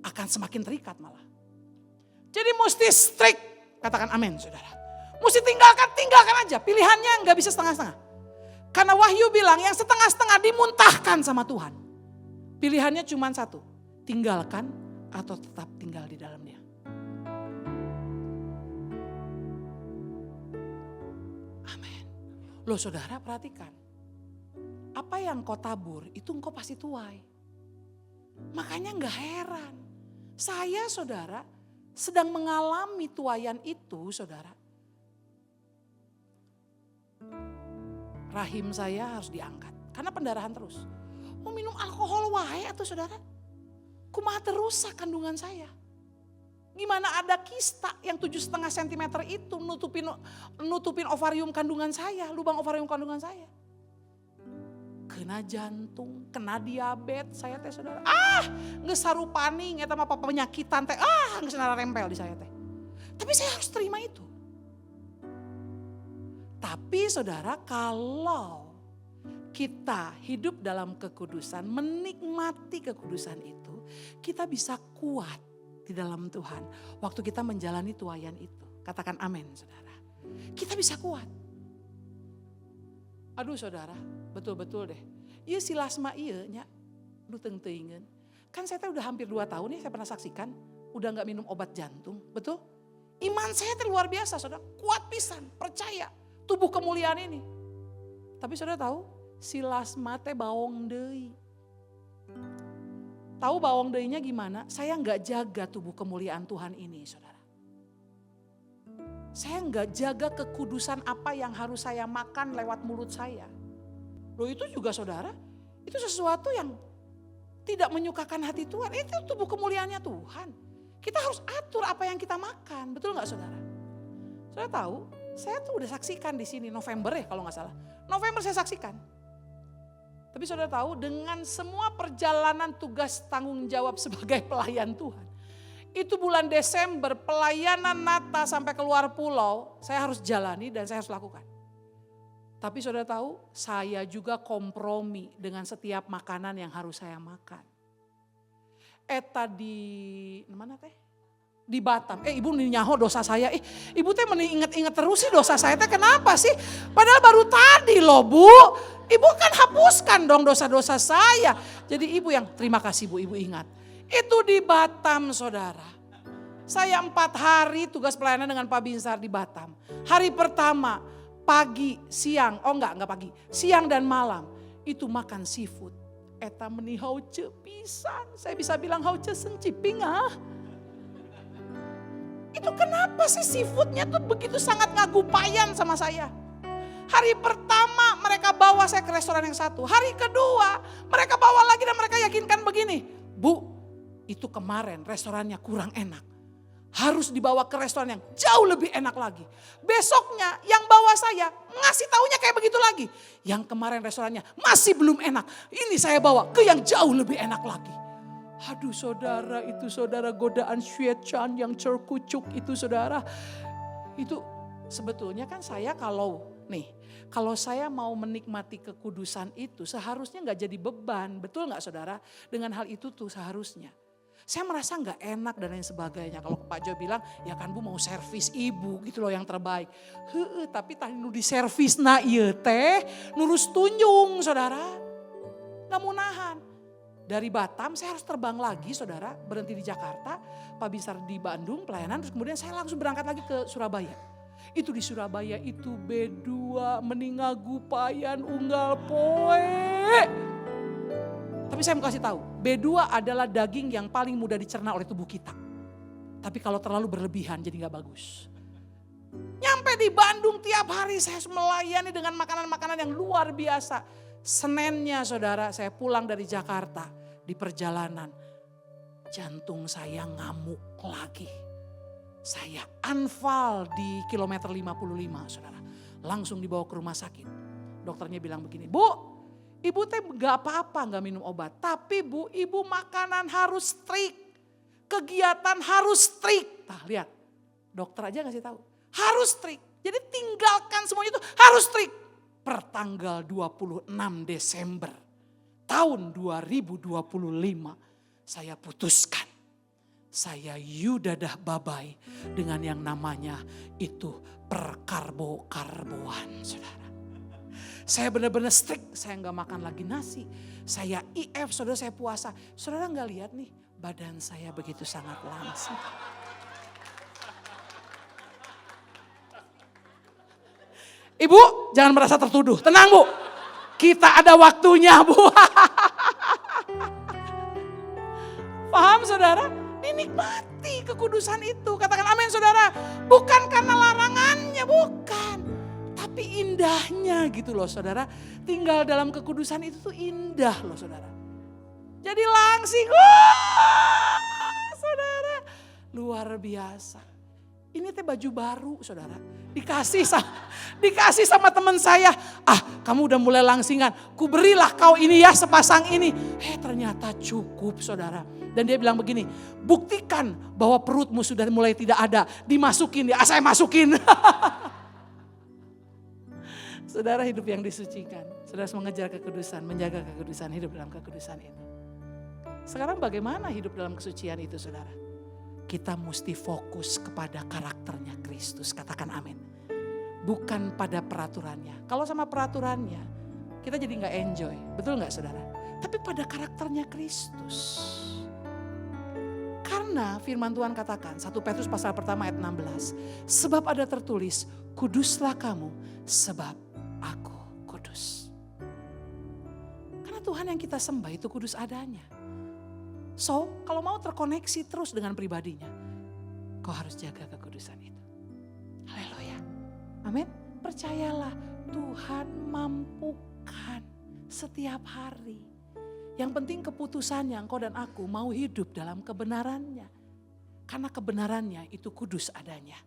Akan semakin terikat malah. Jadi mesti strict. Katakan amin saudara. Mesti tinggalkan aja. Pilihannya enggak bisa setengah-setengah. Karena Wahyu bilang yang setengah-setengah dimuntahkan sama Tuhan. Pilihannya cuma satu. Tinggalkan atau tetap tinggal di dalamnya. Amin. Loh saudara perhatikan, apa yang kau tabur itu engkau pasti tuai. Makanya gak heran, saya saudara sedang mengalami tuaian itu saudara. Rahim saya harus diangkat karena pendarahan terus. Mau minum alkohol wae atau saudara? Kumaha terusak kandungan saya. Gimana ada kista yang 7,5 cm itu nutupin ovarium kandungan saya, lubang ovarium kandungan saya. Kena jantung, kena diabetes saya teh saudara. Geus sarupani eta mah penyakitan teh. Geus rempel di saya teh. Tapi saya harus terima itu. Tapi saudara kalau kita hidup dalam kekudusan, menikmati kekudusan itu, kita bisa kuat di dalam Tuhan. Waktu kita menjalani tuaian itu. Katakan amin saudara. Kita bisa kuat. Aduh saudara, betul-betul deh. Iya si Lasma iya nya, lu teuing-teuingeun. Kan saya udah hampir 2 tahun nih saya pernah saksikan. Udah gak minum obat jantung, betul? Iman saya luar biasa saudara, kuat pisan, percaya. Tubuh kemuliaan ini. Tapi saudara tahu, si Lasma teh baong deui. Tahu baong deuinya gimana? Saya gak jaga tubuh kemuliaan Tuhan ini saudara. Saya gak jaga kekudusan apa yang harus saya makan lewat mulut saya. Loh itu juga saudara, itu sesuatu yang tidak menyukakan hati Tuhan. Itu tubuh kemuliaannya Tuhan. Kita harus atur apa yang kita makan, betul gak saudara? Saudara tahu, saya tuh udah saksikan di sini November ya kalau gak salah. November saya saksikan. Tapi saudara tahu dengan semua perjalanan tugas tanggung jawab sebagai pelayan Tuhan. Itu bulan Desember pelayanan Nata sampai keluar pulau saya harus jalani dan saya harus lakukan. Tapi saudara tahu saya juga kompromi dengan setiap makanan yang harus saya makan. Eta di mana teh? Di Batam. Ibu nyaho dosa saya. Ibu teh inget-inget terus sih dosa saya teh kenapa sih? Padahal baru tadi loh Bu. Ibu kan hapuskan dong dosa-dosa saya. Jadi ibu yang terima kasih Bu, ibu ingat. Itu di Batam saudara. Saya 4 hari tugas pelayanan dengan Pak Binsar di Batam. Hari pertama pagi, siang, enggak pagi. Siang dan malam itu makan seafood. Eta meni hauce pisan. Saya bisa bilang hauce senciping Itu kenapa sih seafoodnya tuh begitu sangat ngagupayan sama saya. Hari pertama mereka bawa saya ke restoran yang satu. Hari kedua mereka bawa lagi dan mereka yakinkan begini. Bu, itu kemarin restorannya kurang enak. Harus dibawa ke restoran yang jauh lebih enak lagi. Besoknya yang bawa saya ngasih taunya kayak begitu lagi. Yang kemarin restorannya masih belum enak. Ini saya bawa ke yang jauh lebih enak lagi. Aduh saudara, itu saudara godaan syaitan yang cerkucuk itu saudara. Itu sebetulnya kan saya kalau saya mau menikmati kekudusan itu seharusnya gak jadi beban. Betul gak saudara? Dengan hal itu tuh seharusnya. Saya merasa gak enak dan lain sebagainya. Kalau Pak Jo bilang, ya kan Bu mau servis ibu gitu loh yang terbaik. Tapi tadi nu di servis na iya teh, nurus tunjung saudara. Gak mau nahan. Dari Batam saya harus terbang lagi saudara, berhenti di Jakarta. Pak Binsar di Bandung pelayanan, terus kemudian saya langsung berangkat lagi ke Surabaya. Itu di Surabaya itu B2 meningagupayan unggal poe. Tapi saya mau kasih tahu, B2 adalah daging yang paling mudah dicerna oleh tubuh kita. Tapi kalau terlalu berlebihan jadi gak bagus. Nyampe di Bandung tiap hari saya melayani dengan makanan-makanan yang luar biasa. Seninnya saudara saya pulang dari Jakarta di perjalanan. Jantung saya ngamuk lagi. Saya anfal di kilometer 55 saudara. Langsung dibawa ke rumah sakit. Dokternya bilang begini, Bu, ibu teh gak apa-apa gak minum obat. Tapi Bu, ibu makanan harus strict. Kegiatan harus strict. Nah lihat, dokter aja ngasih tahu. Harus strict. Jadi tinggalkan semuanya itu harus strict. Pertanggal 26 Desember tahun 2025 saya putuskan. Saya yudadah babai dengan yang namanya itu perkarbo-karboan saudara. Saya benar-benar strict, saya gak makan lagi nasi. Saya IF, saudara saya puasa. Saudara gak lihat nih badan saya begitu sangat langsing. Ibu, jangan merasa tertuduh. Tenang Bu, kita ada waktunya Bu. Paham saudara? Dinikmati kekudusan itu. Katakan amin saudara. Bukan karena larangannya, bukan. Tapi indahnya gitu loh saudara. Tinggal dalam kekudusan itu tuh indah loh saudara. Jadi langsing, saudara. Luar biasa. Ini teh baju baru saudara. Dikasih sama teman saya. Kamu udah mulai langsingan. Kuberilah kau ini ya sepasang ini. Ternyata cukup saudara. Dan dia bilang begini. Buktikan bahwa perutmu sudah mulai tidak ada. Dimasukin ya. Saya masukin. Saudara hidup yang disucikan. Saudara harus mengejar kekudusan. Menjaga kekudusan. Hidup dalam kekudusan itu. Sekarang bagaimana hidup dalam kesucian itu saudara? Kita mesti fokus kepada karakternya Kristus. Katakan amin. Bukan pada peraturannya. Kalau sama peraturannya, kita jadi gak enjoy. Betul gak saudara? Tapi pada karakternya Kristus. Karena firman Tuhan katakan, 1 Petrus pasal pertama ayat 16. Sebab ada tertulis, kuduslah kamu sebab aku kudus. Karena Tuhan yang kita sembah itu kudus adanya. So, kalau mau terkoneksi terus dengan pribadinya, kau harus jaga kekudusan itu. Haleluya. Amin. Percayalah, Tuhan mampukan setiap hari. Yang penting keputusannya engkau dan aku mau hidup dalam kebenarannya. Karena kebenarannya itu kudus adanya.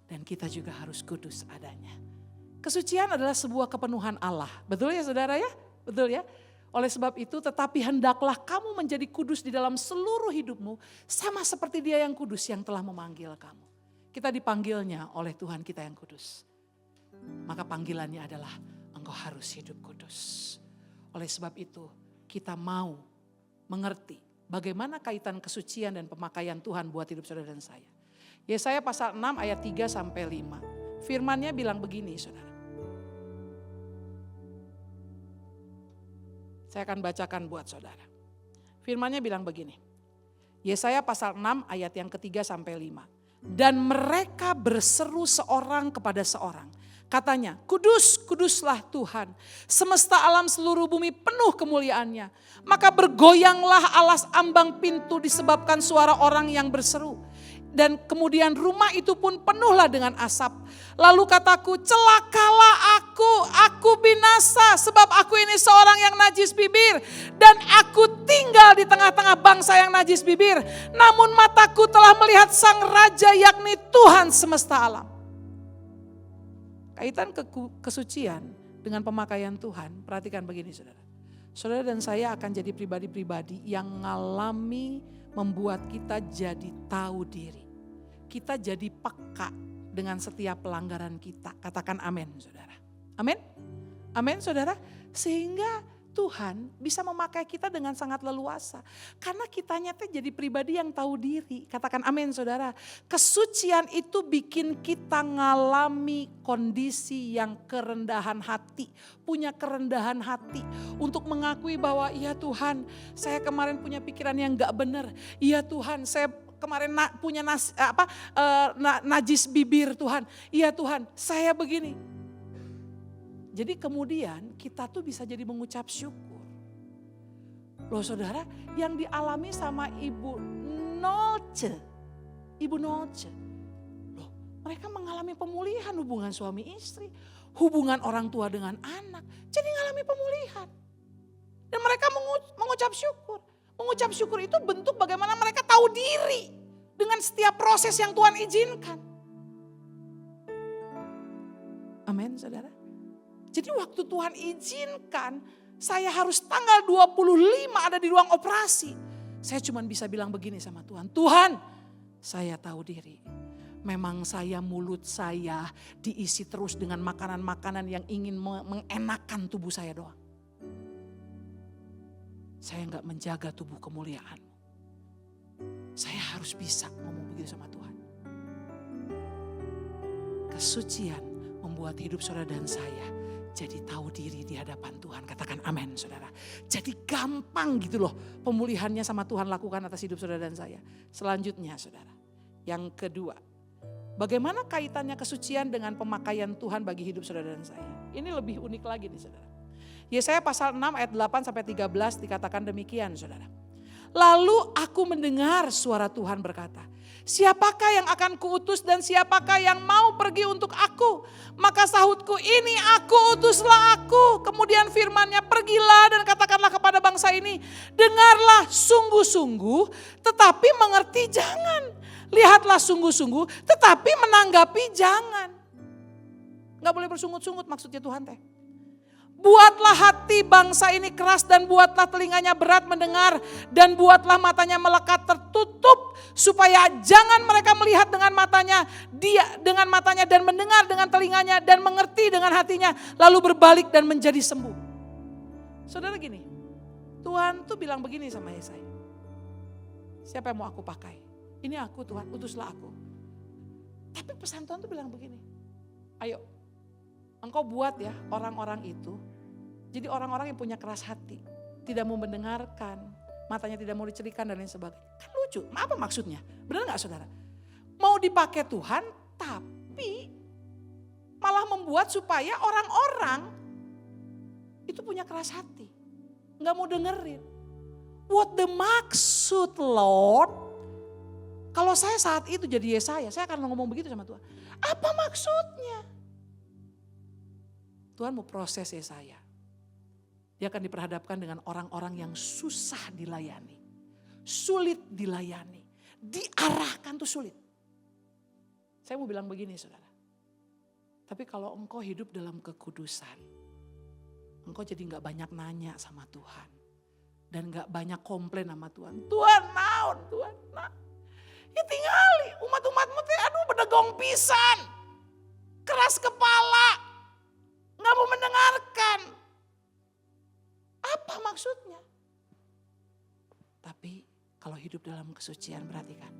Dan kita juga harus kudus adanya. Kesucian adalah sebuah kepenuhan Allah. Betul ya saudara ya? Betul ya? Oleh sebab itu tetapi hendaklah kamu menjadi kudus di dalam seluruh hidupmu. Sama seperti dia yang kudus yang telah memanggil kamu. Kita dipanggilnya oleh Tuhan kita yang kudus. Maka panggilannya adalah engkau harus hidup kudus. Oleh sebab itu kita mau mengerti bagaimana kaitan kesucian dan pemakaian Tuhan buat hidup saudara dan saya. Yesaya pasal 6 ayat 3 sampai 5. Firman-Nya bilang begini saudara. Saya akan bacakan buat saudara. Firman-Nya bilang begini. Yesaya pasal 6 ayat yang ketiga sampai 5. Dan mereka berseru seorang kepada seorang. Katanya, kudus, kuduslah Tuhan. Semesta alam seluruh bumi penuh kemuliaannya. Maka bergoyanglah alas ambang pintu disebabkan suara orang yang berseru. Dan kemudian rumah itu pun penuhlah dengan asap. Lalu kataku, celakalah aku binasa sebab aku ini seorang yang najis bibir. Dan aku tinggal di tengah-tengah bangsa yang najis bibir. Namun mataku telah melihat sang raja yakni Tuhan semesta alam. Kaitan kesucian dengan pemakaian Tuhan, perhatikan begini saudara. Saudara dan saya akan jadi pribadi-pribadi yang mengalami membuat kita jadi tahu diri. Kita jadi peka dengan setiap pelanggaran kita. Katakan amin saudara. Amin? Amin saudara. Sehingga Tuhan bisa memakai kita dengan sangat leluasa. Karena kitanya jadi pribadi yang tahu diri. Katakan amin saudara. Kesucian itu bikin kita ngalami kondisi yang kerendahan hati. Punya kerendahan hati. Untuk mengakui bahwa iya Tuhan saya kemarin punya pikiran yang gak benar. Iya Tuhan saya kemarin punya najis bibir Tuhan. Iya Tuhan saya begini. Jadi kemudian kita tuh bisa jadi mengucap syukur. Loh saudara, yang dialami sama Ibu Nolce. Ibu Nolce. Loh, mereka mengalami pemulihan hubungan suami istri. Hubungan orang tua dengan anak. Jadi mengalami pemulihan. Dan mereka mengucap syukur. Mengucap syukur itu bentuk bagaimana mereka tahu diri. Dengan setiap proses yang Tuhan izinkan. Amin saudara. Jadi waktu Tuhan izinkan, saya harus tanggal 25 ada di ruang operasi. Saya cuma bisa bilang begini sama Tuhan. Tuhan, saya tahu diri. Memang mulut saya diisi terus dengan makanan-makanan yang ingin mengenakan tubuh saya doang. Saya enggak menjaga tubuh kemuliaan. Saya harus bisa ngomong begitu sama Tuhan. Kesucian membuat hidup saudara dan saya jadi tahu diri di hadapan Tuhan. Katakan amin saudara. Jadi gampang gitu loh pemulihannya sama Tuhan lakukan atas hidup saudara dan saya. Selanjutnya saudara. Yang kedua. Bagaimana kaitannya kesucian dengan pemakaian Tuhan bagi hidup saudara dan saya? Ini lebih unik lagi nih saudara. Yesaya pasal 6 ayat 8 sampai 13 dikatakan demikian saudara. Lalu aku mendengar suara Tuhan berkata, siapakah yang akan kuutus dan siapakah yang mau pergi untuk aku? Maka sahutku, ini aku, utuslah aku. Kemudian firman-Nya, pergilah dan katakanlah kepada bangsa ini, dengarlah sungguh-sungguh tetapi mengerti jangan. Lihatlah sungguh-sungguh tetapi menanggapi jangan. Gak boleh bersungut-sungut maksudnya Tuhan teh. Buatlah hati bangsa ini keras dan buatlah telinganya berat mendengar dan buatlah matanya melekat tertutup supaya jangan mereka melihat dengan matanya, dia dengan matanya dan mendengar dengan telinganya dan mengerti dengan hatinya lalu berbalik dan menjadi sembuh. Saudara gini, Tuhan tuh bilang begini sama Yesaya. Siapa yang mau aku pakai? Ini aku Tuhan, utuslah aku. Tapi pesan Tuhan tuh bilang begini. Ayo, engkau buat ya orang-orang itu. Jadi orang-orang yang punya keras hati. Tidak mau mendengarkan. Matanya tidak mau dicerikan dan lain sebagainya. Kan lucu. Apa maksudnya? Benar gak saudara? Mau dipakai Tuhan tapi malah membuat supaya orang-orang itu punya keras hati. Gak mau dengerin. What the maksud Lord? Kalau saya saat itu jadi Yesaya, saya akan ngomong begitu sama Tuhan. Apa maksudnya? Tuhan mau proses Yesaya. Dia akan diperhadapkan dengan orang-orang yang susah dilayani. Sulit dilayani. Diarahkan tuh sulit. Saya mau bilang begini saudara. Tapi kalau engkau hidup dalam kekudusan. Engkau jadi gak banyak nanya sama Tuhan. Dan gak banyak komplain sama Tuhan. Tuhan naon, Tuhan naon. Ya tinggali umat-umatmu teh aduh bedegong pisan. Keras kepala. Gak mau mendengarkan. Apa maksudnya? Tapi kalau hidup dalam kesucian perhatikan.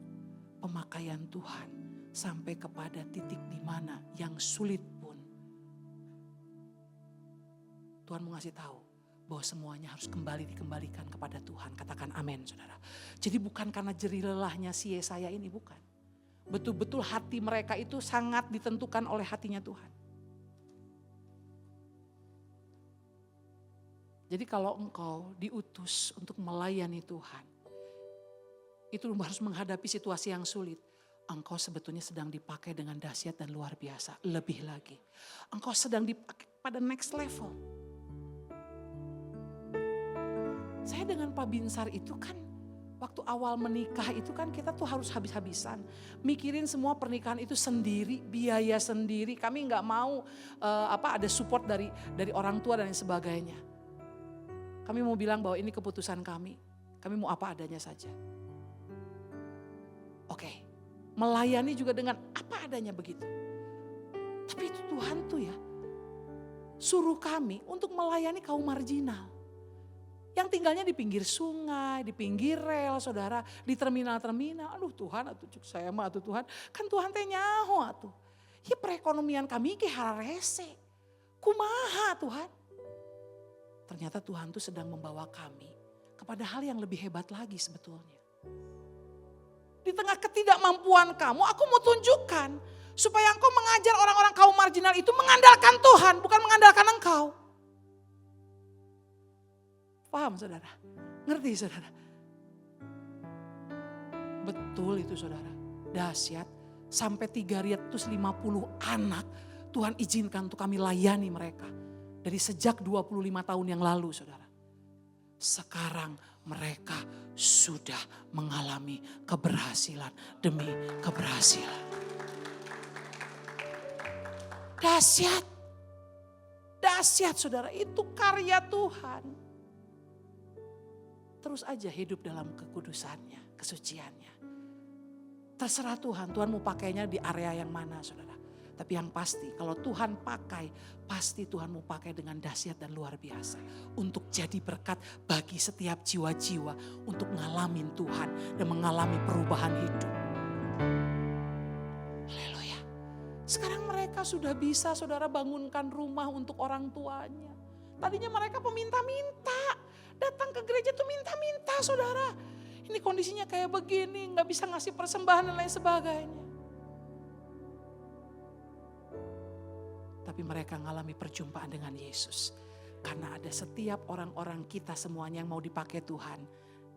Pemakaian Tuhan sampai kepada titik di mana yang sulit pun. Tuhan mau ngasih tahu bahwa semuanya harus kembali dikembalikan kepada Tuhan. Katakan amin saudara. Jadi bukan karena jerih lelahnya si Yesaya ini, bukan. Betul-betul hati mereka itu sangat ditentukan oleh hatinya Tuhan. Jadi kalau engkau diutus untuk melayani Tuhan, itu harus menghadapi situasi yang sulit. Engkau sebetulnya sedang dipakai dengan dahsyat dan luar biasa. Lebih lagi, engkau sedang dipakai pada next level. Saya dengan Pak Binsar itu kan, waktu awal menikah itu kan kita tuh harus habis-habisan. Mikirin semua pernikahan itu sendiri, biaya sendiri. Kami gak mau ada support dari orang tua dan sebagainya. Kami mau bilang bahwa ini keputusan kami. Kami mau apa adanya saja. Oke, melayani juga dengan apa adanya begitu. Tapi itu Tuhan tuh ya, suruh kami untuk melayani kaum marginal. Yang tinggalnya di pinggir sungai, di pinggir rel saudara, di terminal-terminal. Aduh Tuhan, atuh cuk saya mah atuh Tuhan. Kan Tuhan teh nyaho atuh. Ya perekonomian kami ke hararese. Kumaha Tuhan. Ternyata Tuhan tuh sedang membawa kami kepada hal yang lebih hebat lagi sebetulnya. Di tengah ketidakmampuan kamu, aku mau tunjukkan supaya engkau mengajar orang-orang kaum marginal itu mengandalkan Tuhan, bukan mengandalkan engkau. Paham saudara? Ngerti saudara? Betul itu saudara, dahsyat. Sampai 350 anak Tuhan izinkan untuk kami layani mereka. Dari sejak 25 tahun yang lalu saudara. Sekarang mereka sudah mengalami keberhasilan demi keberhasilan. Dahsyat. Dahsyat saudara, itu karya Tuhan. Terus aja hidup dalam kekudusannya, kesuciannya. Terserah Tuhan, Tuhan mau pakainya di area yang mana saudara. Tapi yang pasti kalau Tuhan pakai, pasti Tuhan mau pakai dengan dahsyat dan luar biasa. Untuk jadi berkat bagi setiap jiwa-jiwa untuk ngalamin Tuhan dan mengalami perubahan hidup. Haleluya. Sekarang mereka sudah bisa saudara bangunkan rumah untuk orang tuanya. Tadinya mereka peminta-minta. Datang ke gereja tuh minta-minta saudara. Ini kondisinya kayak begini, gak bisa ngasih persembahan dan lain sebagainya. Tapi mereka mengalami perjumpaan dengan Yesus. Karena ada setiap orang-orang kita semuanya yang mau dipakai Tuhan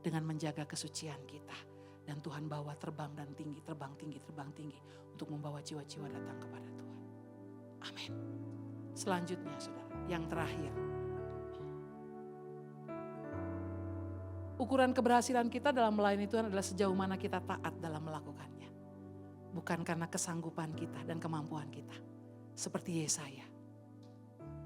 dengan menjaga kesucian kita. Dan Tuhan bawa terbang dan tinggi, terbang tinggi, terbang tinggi untuk membawa jiwa-jiwa datang kepada Tuhan. Amin. Selanjutnya saudara, yang terakhir. Ukuran keberhasilan kita dalam melayani Tuhan adalah sejauh mana kita taat dalam melakukannya. Bukan karena kesanggupan kita dan kemampuan kita. Seperti Yesaya.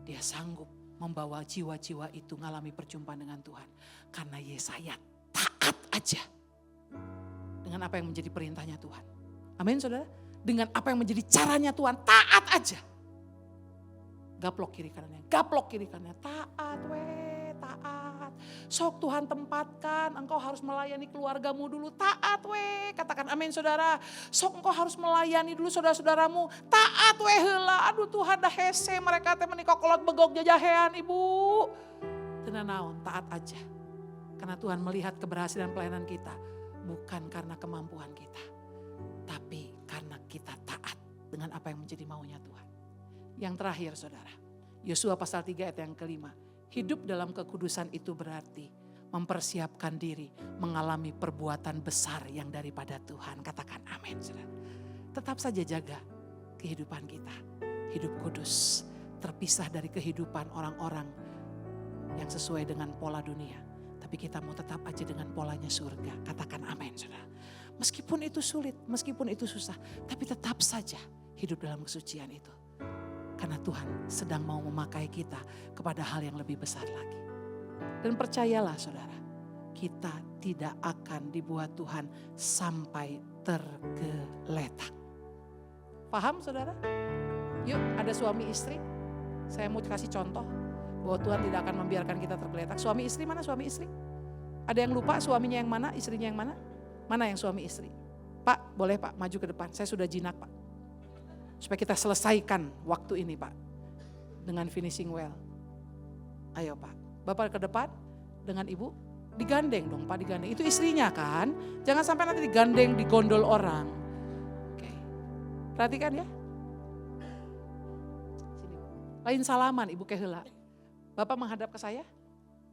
Dia sanggup membawa jiwa-jiwa itu mengalami perjumpaan dengan Tuhan. Karena Yesaya taat aja. Dengan apa yang menjadi perintahnya Tuhan. Amin saudara. Dengan apa yang menjadi caranya Tuhan, taat aja. Gaplok kiri kanannya, gaplok kiri kanannya. Taat taat. Sok Tuhan tempatkan, engkau harus melayani keluargamu dulu, taat Katakan amin saudara. Sok engkau harus melayani dulu saudara-saudaramu, taat heula. Aduh Tuhan dah hese mereka teh menikah kolot begok jajahean ibu. Tenan naon, taat aja. Karena Tuhan melihat keberhasilan pelayanan kita bukan karena kemampuan kita, tapi karena kita taat dengan apa yang menjadi maunya Tuhan. Yang terakhir saudara, Yosua pasal 3 ayat yang kelima. Hidup dalam kekudusan itu berarti mempersiapkan diri mengalami perbuatan besar yang daripada Tuhan. Katakan amin saudara. Tetap saja jaga kehidupan kita. Hidup kudus, terpisah dari kehidupan orang-orang yang sesuai dengan pola dunia. Tapi kita mau tetap aja dengan polanya surga. Katakan amin saudara. Meskipun itu sulit, meskipun itu susah, tapi tetap saja hidup dalam kesucian itu. Karena Tuhan sedang mau memakai kita kepada hal yang lebih besar lagi. Dan percayalah saudara, kita tidak akan dibuat Tuhan sampai tergeletak. Paham saudara? Yuk ada suami istri, saya mau kasih contoh bahwa Tuhan tidak akan membiarkan kita tergeletak. Suami istri mana suami istri? Ada yang lupa suaminya yang mana, istrinya yang mana? Mana yang suami istri? Pak boleh Pak maju ke depan, saya sudah jinak Pak. Supaya kita selesaikan waktu ini Pak. Dengan finishing well. Ayo Pak. Bapak ke depan dengan Ibu. Digandeng dong Pak, digandeng. Itu istrinya kan. Jangan sampai nanti digandeng, digondol orang. Oke. Perhatikan ya. Sini. Lain salaman Ibu keheula. Bapak menghadap ke saya.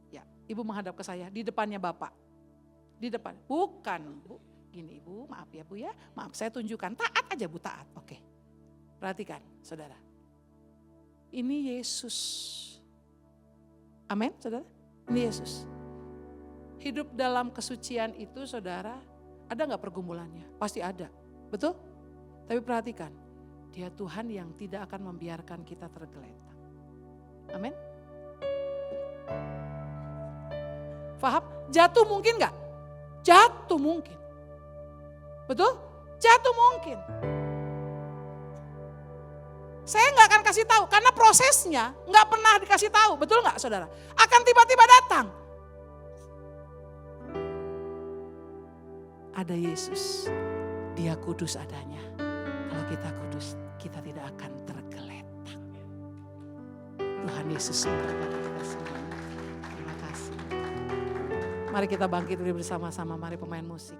Ya, Ibu menghadap ke saya. Di depannya Bapak. Di depan. Bukan Bu. Gini Ibu, maaf ya Bu ya. Maaf saya tunjukkan. Taat aja Bu, taat. Oke. Perhatikan saudara, ini Yesus. Amin saudara, ini Yesus. Hidup dalam kesucian itu saudara, ada gak pergumulannya? Pasti ada, betul? Tapi perhatikan, dia Tuhan yang tidak akan membiarkan kita tergeletak. Amin. Faham? Jatuh mungkin gak? Jatuh mungkin. Betul? Jatuh mungkin. Saya nggak akan kasih tahu karena prosesnya nggak pernah dikasih tahu, betul nggak saudara? Akan tiba-tiba datang. Ada Yesus, Dia kudus adanya. Kalau kita kudus, kita tidak akan tergeletak. Tuhan Yesus memberkati kita semua. Terima kasih. Mari kita bangkit bersama-sama, mari pemain musik.